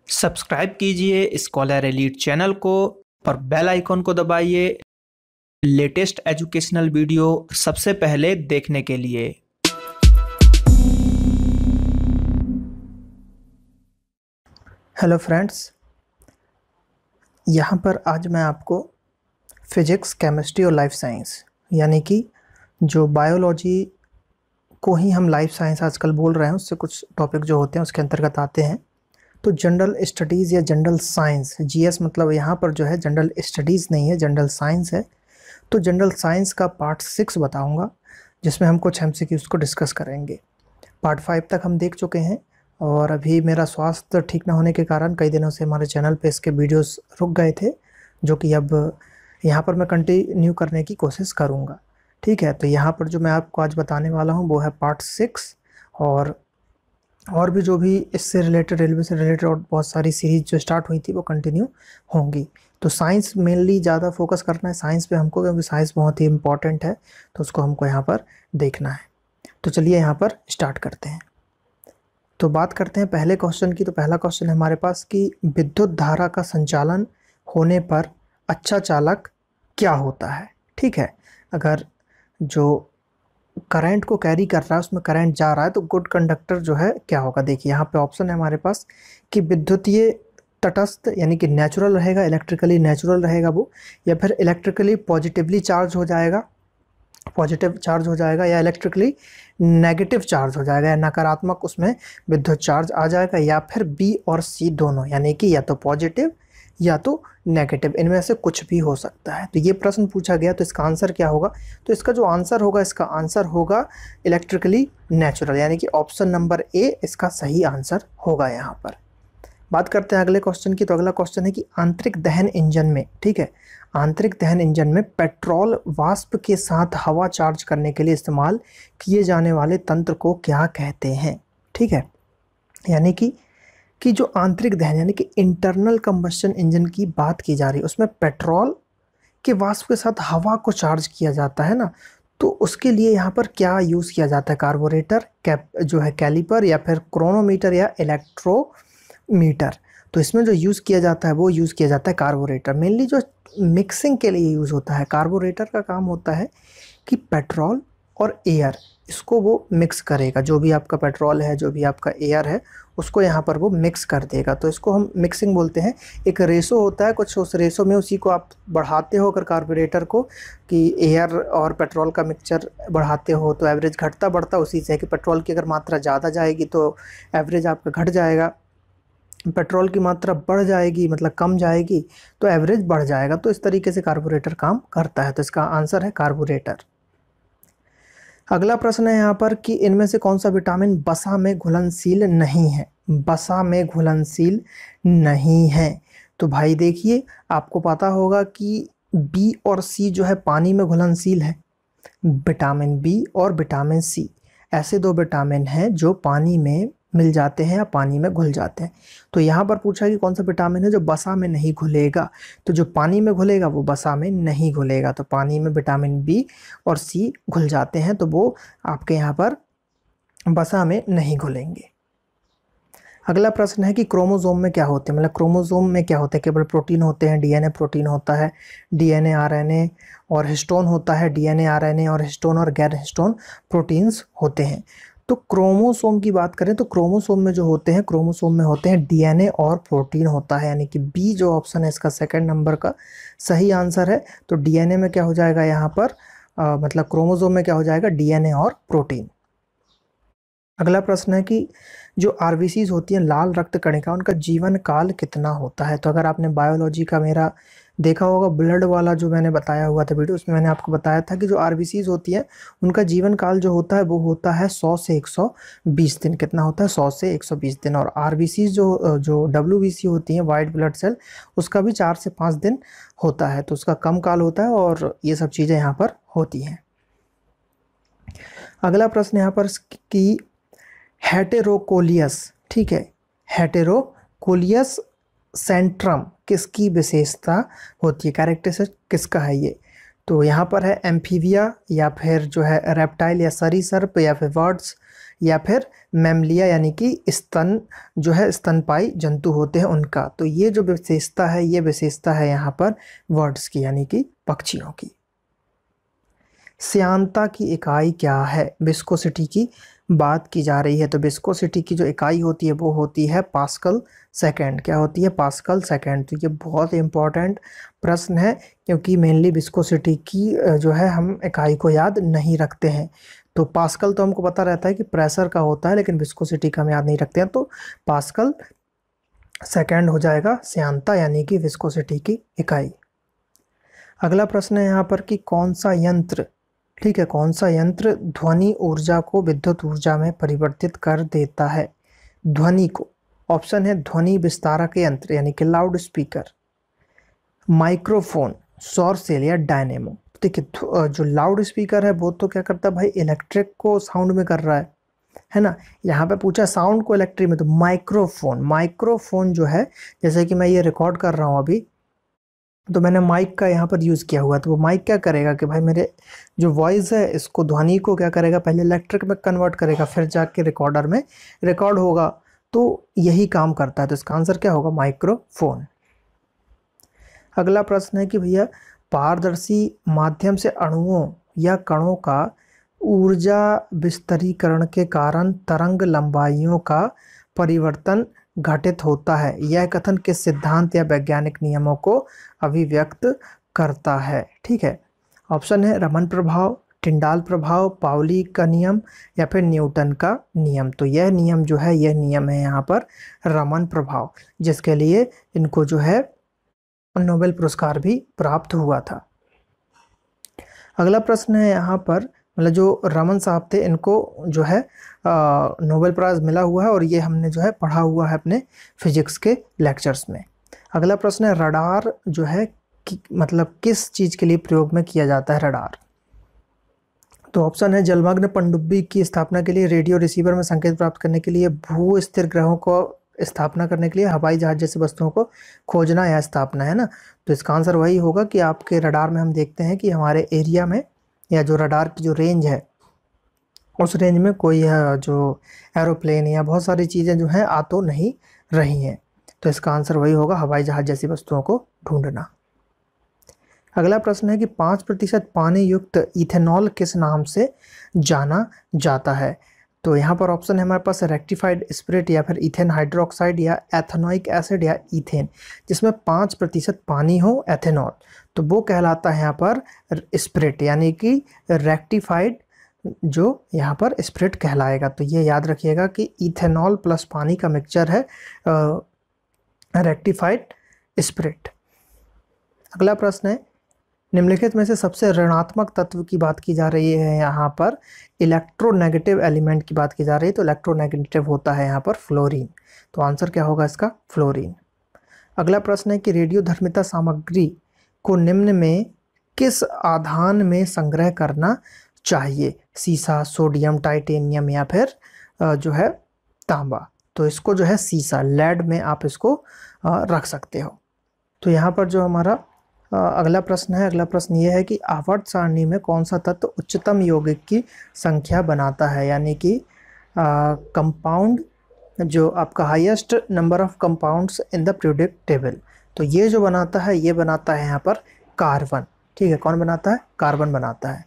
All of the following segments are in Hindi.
सब्सक्राइब कीजिए स्कॉलर एलीट चैनल को और बेल आइकॉन को दबाइए लेटेस्ट एजुकेशनल वीडियो सबसे पहले देखने के लिए। हेलो फ्रेंड्स, यहाँ पर आज मैं आपको फिजिक्स, केमिस्ट्री और लाइफ साइंस यानी कि जो बायोलॉजी को ही हम लाइफ साइंस आजकल बोल रहे हैं उससे कुछ टॉपिक जो होते हैं उसके अंतर्गत आते हैं। तो जनरल स्टडीज़ या जनरल साइंस, जीएस मतलब यहाँ पर जो है जनरल स्टडीज़ नहीं है, जनरल साइंस है। तो जनरल साइंस का पार्ट 6 बताऊँगा जिसमें हम कुछ एमसीक्यूज़ को डिस्कस करेंगे। पार्ट 5 तक हम देख चुके हैं और अभी मेरा स्वास्थ्य ठीक ना होने के कारण कई दिनों से हमारे चैनल पे इसके वीडियोस रुक गए थे, जो कि अब यहाँ पर मैं कंटिन्यू करने की कोशिश करूँगा। ठीक है, तो यहाँ पर जो मैं आपको आज बताने वाला हूँ वो है पार्ट 6 और भी जो भी इससे रिलेटेड, रेलवे से रिलेटेड और बहुत सारी सीरीज जो स्टार्ट हुई थी वो कंटिन्यू होंगी। तो साइंस मेनली ज़्यादा फोकस करना है साइंस पे हमको, क्योंकि साइंस बहुत ही इम्पॉर्टेंट है, तो उसको हमको यहाँ पर देखना है। तो चलिए यहाँ पर स्टार्ट करते हैं। तो बात करते हैं पहले क्वेश्चन की। तो पहला क्वेश्चन है हमारे पास कि विद्युत धारा का संचालन होने पर अच्छा चालक क्या होता है। ठीक है, अगर जो करंट को कैरी कर रहा है उसमें करंट जा रहा है तो गुड कंडक्टर जो है क्या होगा। देखिए यहाँ पे ऑप्शन है हमारे पास कि विद्युतीय तटस्थ यानी कि नेचुरल रहेगा, इलेक्ट्रिकली नेचुरल रहेगा वो, या फिर इलेक्ट्रिकली पॉजिटिवली चार्ज हो जाएगा, पॉजिटिव चार्ज हो जाएगा, या इलेक्ट्रिकली नेगेटिव चार्ज हो जाएगा, या नकारात्मक उसमें विद्युत चार्ज आ जाएगा, या फिर बी और सी दोनों, यानी कि या तो पॉजिटिव या तो नेगेटिव, इनमें से कुछ भी हो सकता है। तो ये प्रश्न पूछा गया, तो इसका आंसर क्या होगा। तो इसका जो आंसर होगा, इसका आंसर होगा इलेक्ट्रिकली नेचुरल, यानी कि ऑप्शन नंबर ए इसका सही आंसर होगा। यहाँ पर बात करते हैं अगले क्वेश्चन की। तो अगला क्वेश्चन है कि आंतरिक दहन इंजन में, ठीक है, आंतरिक दहन इंजन में पेट्रोल वाष्प के साथ हवा चार्ज करने के लिए इस्तेमाल किए जाने वाले तंत्र को क्या कहते हैं। ठीक है, यानी कि जो आंतरिक दहन यानी कि इंटरनल कंबस्शन इंजन की बात की जा रही है, उसमें पेट्रोल के वाष्प के साथ हवा को चार्ज किया जाता है ना, तो उसके लिए यहाँ पर क्या यूज़ किया जाता है। कार्बोरेटर, जो है कैलिपर, या फिर क्रोनोमीटर, या इलेक्ट्रोमीटर। तो इसमें जो यूज़ किया जाता है वो यूज़ किया जाता है कार्बोरेटर। मेनली जो मिक्सिंग के लिए यूज़ होता है, कार्बोरेटर का काम होता है कि पेट्रोल और एयर इसको वो मिक्स करेगा, जो भी आपका पेट्रोल है, जो भी आपका एयर है, उसको यहाँ पर वो मिक्स कर देगा। तो इसको हम मिक्सिंग बोलते हैं। एक रेशो होता है कुछ, उस रेशो में उसी को आप बढ़ाते हो अगर कार्बोरेटर को, कि एयर और पेट्रोल का मिक्सचर बढ़ाते हो तो एवरेज घटता बढ़ता उसी से है कि पेट्रोल की अगर मात्रा ज़्यादा जाएगी तो एवरेज आपका घट जाएगा, पेट्रोल की मात्रा बढ़ जाएगी मतलब कम जाएगी तो एवरेज बढ़ जाएगा। तो इस तरीके से कार्बोरेटर काम करता है। तो इसका आंसर है कार्बोरेटर। अगला प्रश्न है यहाँ पर कि इनमें से कौन सा विटामिन वसा में घुलनशील नहीं है। वसा में घुलनशील नहीं है। तो भाई देखिए, आपको पता होगा कि बी और सी जो है पानी में घुलनशील है। विटामिन बी और विटामिन सी ऐसे दो विटामिन हैं जो पानी में मिल जाते हैं या पानी में घुल जाते हैं। तो यहाँ पर पूछा कि कौन सा विटामिन है जो वसा में नहीं घुलेगा। तो जो पानी में घुलेगा वो वसा में नहीं घुलेगा। तो पानी में विटामिन बी और सी घुल जाते हैं तो वो आपके यहाँ पर वसा में नहीं घुलेंगे। अगला प्रश्न है कि क्रोमोसोम में क्या होते हैं, मतलब क्रोमोसोम में क्या होते हैं। केवल प्रोटीन होते हैं, डीएनए प्रोटीन होता है, डीएनए आरएनए और हिस्टोन होता है, डीएनए आरएनए और हिस्टोन और गैर हिस्टोन प्रोटीन्स होते हैं। तो क्रोमोसोम की बात करें तो क्रोमोसोम में जो होते हैं, क्रोमोसोम में होते हैं डीएनए और प्रोटीन होता है, यानी कि बी जो ऑप्शन है इसका सेकंड नंबर का सही आंसर है। तो डीएनए में क्या हो जाएगा यहाँ पर, मतलब क्रोमोसोम में क्या हो जाएगा, डीएनए और प्रोटीन। अगला प्रश्न है कि जो आरबीसीज होती हैं, लाल रक्त कणिका, उनका जीवन काल कितना होता है। तो अगर आपने बायोलॉजी का मेरा देखा होगा ब्लड वाला जो मैंने बताया हुआ था वीडियो, उसमें मैंने आपको बताया था कि जो आरबीसीज होती है उनका जीवन काल जो होता है वो होता है 100 से 120 दिन। कितना होता है, 100 से 120 दिन। और आरबीसीज जो डब्ल्यूबीसी होती हैं, वाइट ब्लड सेल, उसका भी 4 से 5 दिन होता है। तो उसका कम काल होता है और ये सब चीज़ें यहाँ पर होती हैं। अगला प्रश्न यहाँ पर कि हेटेरोकोलियस, ठीक है, हेटेरोकोलियस सेंट्रम किसकी विशेषता होती है, कैरेक्टरिस्टिक किसका है ये। तो यहाँ पर है एम्फीबिया, या फिर जो है रेप्टाइल या सरीसर्प, या फिर बर्ड्स, या फिर मैमलिया यानी कि स्तन जो है स्तनपाई जंतु होते हैं उनका। तो ये जो विशेषता है ये विशेषता है यहाँ पर बर्ड्स की यानी कि पक्षियों की। श्यानता की इकाई क्या है? विस्कोसिटी की बात की जा रही है। तो विस्कोसिटी की जो इकाई होती है वो होती है पास्कल सेकेंड। क्या होती है? Pascal second. तो ये बहुत इंपॉर्टेंट प्रश्न है क्योंकि मेनली विस्कोसिटी की जो है हम इकाई को याद नहीं रखते हैं। तो पास्कल तो हमको पता रहता है कि प्रेशर का होता है, लेकिन विस्कोसिटी का हम याद नहीं रखते हैं। तो पास्कल सेकेंड हो जाएगा श्यानता यानी कि विस्कोसिटी की इकाई। अगला प्रश्न है यहाँ पर कि कौन सा यंत्र, ठीक है, कौन सा यंत्र ध्वनि ऊर्जा को विद्युत ऊर्जा में परिवर्तित कर देता है? ध्वनि को, ऑप्शन है ध्वनि विस्तारक यंत्र यानी कि लाउड स्पीकर, माइक्रोफोन, सौर सेल या डायनेमो। देखिए जो लाउड स्पीकर है वो तो क्या करता है भाई, इलेक्ट्रिक को साउंड में कर रहा है ना। यहाँ पे पूछा साउंड को इलेक्ट्रिक में, तो माइक्रोफोन, माइक्रोफोन जो है जैसे कि मैं ये रिकॉर्ड कर रहा हूँ अभी, तो मैंने माइक का यहाँ पर यूज़ किया हुआ। तो वो माइक क्या करेगा कि भाई मेरे जो वॉइस है इसको, ध्वनि को क्या करेगा, पहले इलेक्ट्रिक में कन्वर्ट करेगा, फिर जाके रिकॉर्डर में रिकॉर्ड होगा। तो यही काम करता है। तो इसका आंसर क्या होगा? माइक्रोफोन। अगला प्रश्न है कि भैया पारदर्शी माध्यम से अणुओं या कणों का ऊर्जा विस्तारीकरण के कारण तरंग लंबाइयों का परिवर्तन घटित होता है। यह कथन किस सिद्धांत या वैज्ञानिक नियमों को अभिव्यक्त करता है? ठीक है, ऑप्शन है रमन प्रभाव, टिंडाल प्रभाव, पाउली का नियम या फिर न्यूटन का नियम। तो यह नियम जो है, यह नियम है यहाँ पर रमन प्रभाव, जिसके लिए इनको जो है नोबेल पुरस्कार भी प्राप्त हुआ था। अगला प्रश्न है यहाँ पर, मतलब जो रमन साहब थे इनको जो है नोबेल प्राइज़ मिला हुआ है और ये हमने जो है पढ़ा हुआ है अपने फिजिक्स के लेक्चर्स में। अगला प्रश्न है रडार जो है मतलब किस चीज़ के लिए प्रयोग में किया जाता है रडार? तो ऑप्शन है जलमग्न पनडुब्बी की स्थापना के लिए, रेडियो रिसीवर में संकेत प्राप्त करने के लिए, भू स्थिर ग्रहों को स्थापना करने के लिए, हवाई जहाज जैसी वस्तुओं को खोजना या स्थापना, है ना। तो इसका आंसर वही होगा कि आपके रडार में हम देखते हैं कि हमारे एरिया में या जो रडार की जो रेंज है उस रेंज में कोई जो एरोप्लेन या बहुत सारी चीज़ें जो हैं आ तो नहीं रही हैं। तो इसका आंसर वही होगा, हवाई जहाज जैसी वस्तुओं को ढूंढना। अगला प्रश्न है कि 5% पानी युक्त इथेनॉल किस नाम से जाना जाता है? तो यहाँ पर ऑप्शन है हमारे पास रेक्टिफाइड स्पिरिट या फिर इथेन हाइड्रोक्साइड या एथेनोइक एसिड या इथेन, जिसमें 5% पानी हो, एथेनॉल, तो वो कहलाता है यहाँ पर स्पिरिट यानी कि रेक्टिफाइड जो यहाँ पर स्पिरिट कहलाएगा। तो ये याद रखिएगा कि इथेनॉल प्लस पानी का मिक्सचर है रेक्टिफाइड स्पिरिट। अगला प्रश्न है निम्नलिखित में से सबसे ऋणात्मक तत्व की बात की जा रही है, यहाँ पर इलेक्ट्रोनेगेटिव एलिमेंट की बात की जा रही है। तो इलेक्ट्रोनेगेटिव होता है यहाँ पर फ्लोरीन। तो आंसर क्या होगा इसका? फ्लोरीन। अगला प्रश्न है कि रेडियोधर्मिता सामग्री को निम्न में किस आधान में संग्रह करना चाहिए? सीसा, सोडियम, टाइटेनियम या फिर जो है तांबा। तो इसको जो है सीसा, लेड में आप इसको रख सकते हो। तो यहाँ पर जो हमारा अगला प्रश्न है, अगला प्रश्न ये है कि आवर्त सारणी में कौन सा तत्व उच्चतम यौगिक की संख्या बनाता है? यानी कि कंपाउंड जो आपका highest number of compounds in the periodic table. तो ये जो बनाता है ये बनाता है यहाँ पर कार्बन। ठीक है, कौन बनाता है? कार्बन बनाता है।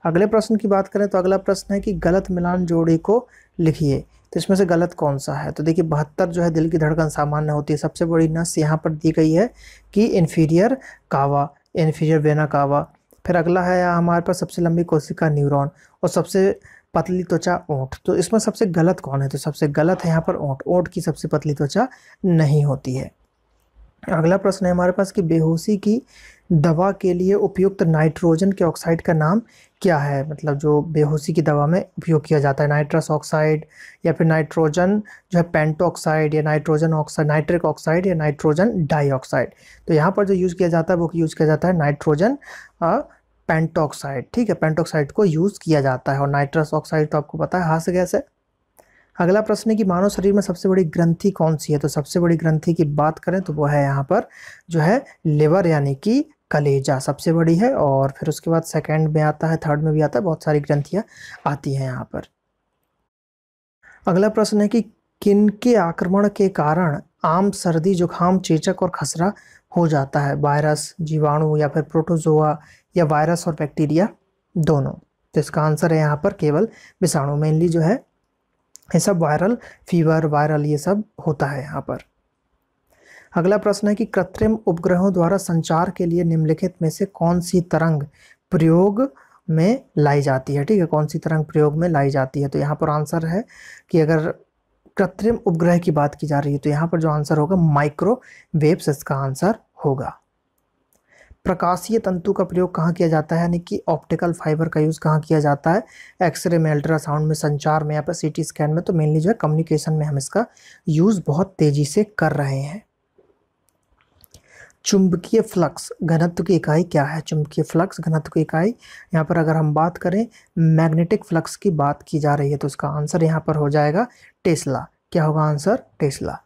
अगले प्रश्न की बात करें तो अगला प्रश्न है कि गलत मिलान जोड़ी को लिखिए। तो इसमें से गलत कौन सा है? तो देखिए 72 जो है दिल की धड़कन सामान्य होती है। सबसे बड़ी नस यहाँ पर दी गई है कि इन्फीरियर कावा, इन्फीरियर वेना कावा। फिर अगला है हमारे पास सबसे लंबी कोशिका न्यूरॉन और सबसे पतली त्वचा ऊँट। तो इसमें सबसे गलत कौन है? तो सबसे गलत है यहाँ पर ऊँट। ऊँट की सबसे पतली त्वचा नहीं होती है। अगला प्रश्न है हमारे पास कि बेहोशी की दवा के लिए उपयुक्त नाइट्रोजन के ऑक्साइड का नाम क्या है? मतलब जो बेहोशी की दवा में उपयोग किया जाता है, नाइट्रस ऑक्साइड या फिर नाइट्रोजन जो है पेंटोक्साइड या नाइट्रोजन ऑक्साइड, नाइट्रिक ऑक्साइड या नाइट्रोजन डाइऑक्साइड। तो यहाँ पर जो यूज़ किया जाता है वो यूज़ किया जाता है नाइट्रोजन पेंटोक्साइड। ठीक है, पेंटोक्साइड को यूज़ किया जाता है और नाइट्रस ऑक्साइड तो आपको पता है हास्य गैस है। अगला प्रश्न है कि मानव शरीर में सबसे बड़ी ग्रंथि कौन सी है? तो सबसे बड़ी ग्रंथि की बात करें तो वो है यहाँ पर जो है लिवर यानी कि कलेजा सबसे बड़ी है, और फिर उसके बाद सेकंड में आता है, थर्ड में भी आता है, बहुत सारी ग्रंथियाँ आती हैं यहाँ पर। अगला प्रश्न है कि किनके आक्रमण के कारण आम सर्दी जुकाम चेचक और खसरा हो जाता है? वायरस, जीवाणु या फिर प्रोटोजोआ या वायरस और बैक्टीरिया दोनों? तो इसका आंसर है यहाँ पर केवल विषाणु। मेनली जो है ये सब वायरल फीवर, वायरल ये सब होता है यहाँ पर। अगला प्रश्न है कि कृत्रिम उपग्रहों द्वारा संचार के लिए निम्नलिखित में से कौन सी तरंग प्रयोग में लाई जाती है? ठीक है, कौन सी तरंग प्रयोग में लाई जाती है? तो यहाँ पर आंसर है कि अगर कृत्रिम उपग्रह की बात की जा रही है तो यहाँ पर जो आंसर होगा माइक्रोवेव्स इसका आंसर होगा। प्रकाशीय तंतु का प्रयोग कहाँ किया जाता है, यानी कि ऑप्टिकल फाइबर का यूज़ कहाँ किया जाता है? एक्सरे में, अल्ट्रासाउंड में, संचार में या फिर सीटी स्कैन में। तो मेनली जो है कम्युनिकेशन में हम इसका यूज़ बहुत तेजी से कर रहे हैं। चुंबकीय फ्लक्स घनत्व की इकाई क्या है? चुंबकीय फ्लक्स घनत्व की इकाई, यहाँ पर अगर हम बात करें मैग्नेटिक फ्लक्स की बात की जा रही है तो इसका आंसर यहाँ पर हो जाएगा टेस्ला। क्या होगा आंसर? टेस्ला।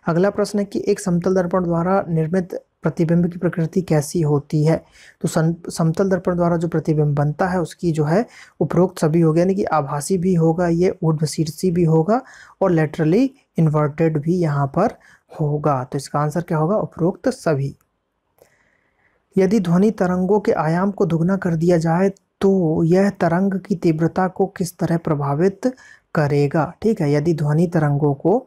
अगला प्रश्न है कि एक समतल दर्पण द्वारा निर्मित प्रतिबिंब की प्रकृति कैसी होती है? तो समतल दर्पण द्वारा जो प्रतिबिंब बनता है उसकी जो है उपरोक्त सभी हो गया, यानी कि आभासी भी होगा, ये ऊर्ध्वशीर्षी भी होगा और लेटरली इन्वर्टेड भी यहाँ पर होगा। तो इसका आंसर क्या होगा? उपरोक्त सभी। यदि ध्वनि तरंगों के आयाम को दुगना कर दिया जाए तो यह तरंग की तीव्रता को किस तरह प्रभावित करेगा? ठीक है, यदि ध्वनि तरंगों को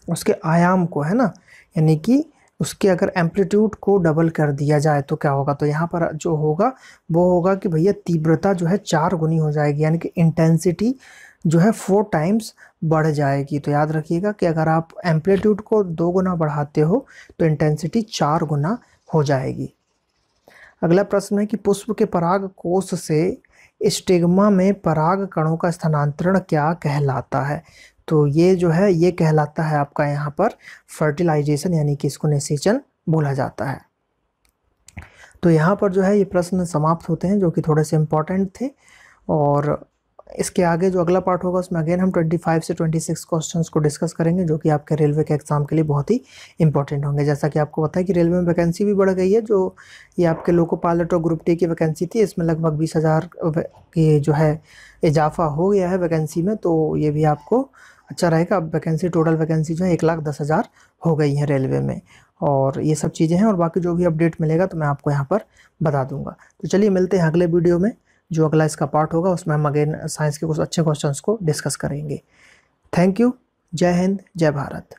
उसके आयाम को, है ना, यानी कि उसके अगर एम्पलीट्यूड को डबल कर दिया जाए तो क्या होगा? तो यहाँ पर जो होगा वो होगा कि भैया तीव्रता जो है 4 गुनी हो जाएगी, यानी कि इंटेंसिटी जो है 4 टाइम्स बढ़ जाएगी। तो याद रखिएगा कि अगर आप एम्पलीट्यूड को 2 गुना बढ़ाते हो तो इंटेंसिटी 4 गुना हो जाएगी। अगला प्रश्न है कि पुष्प के पराग कोश से स्टिग्मा में पराग कणों का स्थानांतरण क्या कहलाता है? तो ये जो है ये कहलाता है आपका यहाँ पर फर्टिलाइजेशन, यानी कि इसको निषेचन बोला जाता है। तो यहाँ पर जो है ये प्रश्न समाप्त होते हैं जो कि थोड़े से इम्पोर्टेंट थे। और इसके आगे जो अगला पार्ट होगा उसमें अगेन हम 25 से 26 क्वेश्चंस को डिस्कस करेंगे जो कि आपके रेलवे के एग्जाम के लिए बहुत ही इंपॉर्टेंट होंगे। जैसा कि आपको पता है कि रेलवे में वैकेंसी भी बढ़ गई है, जो ये आपके लोको पायलट और ग्रुप टी की वैकेंसी थी, इसमें लगभग 20,000 की जो है इजाफा हो गया है वैकेंसी में। तो ये भी आपको अच्छा रहेगा। अब वैकेंसी, टोटल वैकेंसी जो है 1,10,000 हो गई है रेलवे में। और ये सब चीज़ें हैं और बाकी जो भी अपडेट मिलेगा तो मैं आपको यहाँ पर बता दूंगा। तो चलिए मिलते हैं अगले वीडियो में, जो अगला इसका पार्ट होगा उसमें हम अगेन साइंस के कुछ अच्छे क्वेश्चंस को डिस्कस करेंगे। Thank you. जय हिंद, जय भारत।